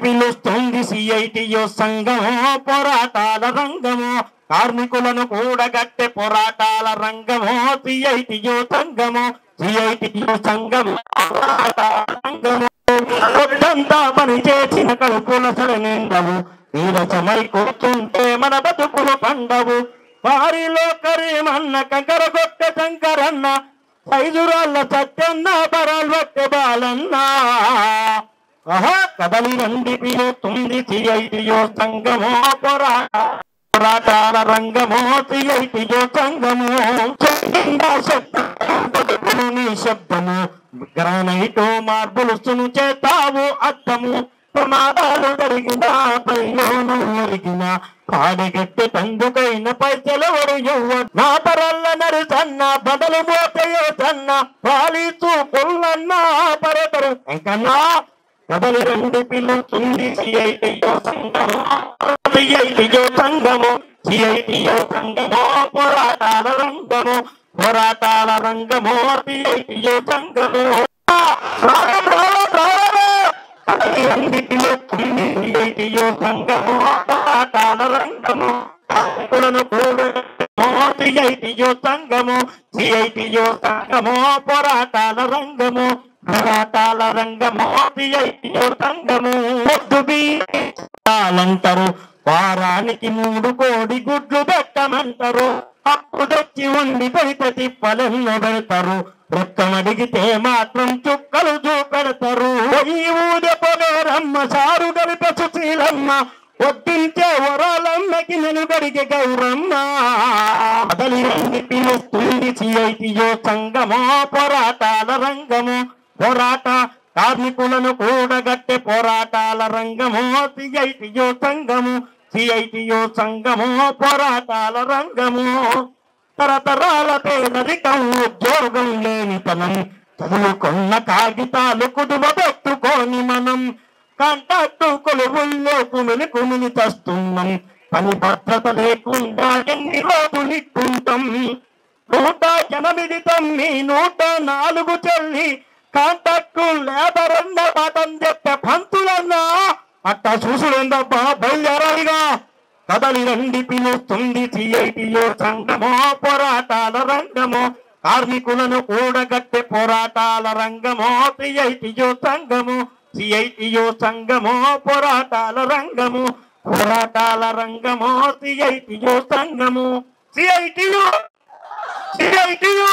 పిలుస్తుంది సిఐటియు సంఘము పోరాటాల రంగము కార్మికులను కూడగట్టే పోరాటాల రంగము సిఐటియు సంఘము సంఘము రంగము ఒట్టంతా పని చేసిన కడుపుల నిండవు నీరసమై కూర్చుంటే మన బతుకులు పండవు వారిలో కరీమన్న కంకరగొట్ట శంకరన్న ఐదురాళ్ళ సత్యన్న పరాల్వట్టె బాలన్న కదలి రండి పిలుస్తుంది సిఐటియు సంఘము పోరాటాల రంగము సిఐటియు సంఘము శబ్దము గ్రానైటు మార్బులు సును చేతావు అద్దము ప్రమాదాలు జరిగిన పైలోను ఒరిగిన పాడిగట్టి తందుకైన పైసలెవరు నా పరల్ల నరిసన్న బదలు మోతయో సన్న పాలితూ పుల్లన్న పరతరు ఇంకన్నా కదలి రండి పిలుస్తుంది సిఐటియు సంఘము సిఐటియు సంఘము సిఐటియు సంఘము పోరాటాల రంగము పోరాటాల రంగము సిఐటియు సంఘము సిఐటియు సంఘము పోరాటాల రంగము సిఐటియు సంఘము సిఐటియు సంఘము పోరాటాల రంగము పోరాటాల రంగము సిఐటియు సంఘము పొద్దుబీలంటారు వారానికి 3 కోడి గుడ్లు పెట్టమంటారు అప్పు తెచ్చి ఉండి పెడితే తిప్పలెన్నో పెడతారు రొక్కం అడిగితే మాత్రం చుక్కలు చూపెడతారు ఈ ఊదే పొగరమ్మ సారు గడిప సుశీలమ్మ వడ్డించే వరాలమ్మకి వెనుగడిగే గౌరమ్మ కదలి రండి పిలుస్తుంది సిఐటియు సంఘము పోరాటాల రంగము పోరాట కార్మికులను కూడగట్టే పోరాటాల రంగము సిఐటియు సంఘము సిఐటియు సంఘము పోరాటాల రంగము తరతరాల పేదరికం ఉద్యోగం లేనితనం చదువుకున్న కాగితాలు కుదువ పెట్టుకొని మనం కాంటాక్టు కొలువుల్లోకి మెలుకుమిని తెస్తున్నాం పని భద్రత లేకుండా ఎన్ని రోజులు ఇట్టుంటాం 108 తమ్మి 104 చెల్లి కాంటాక్టు లేబర్ అన్న మాటని చెప్పే పంతులన్నా అట్టా చూసుడేందబ్బా బయలుదేరాలిగా కదలి రండి పిలుస్తుంది సిఐటియు సంఘము పోరాటాల రంగము కార్మికులను కూడగట్టే పోరాటాల రంగము సిఐటియు సంఘము సిఐటియు సంఘము పోరాటాల రంగము పోరాటాల రంగము సిఐటియు సంఘము సిఐటియు సిఐటియు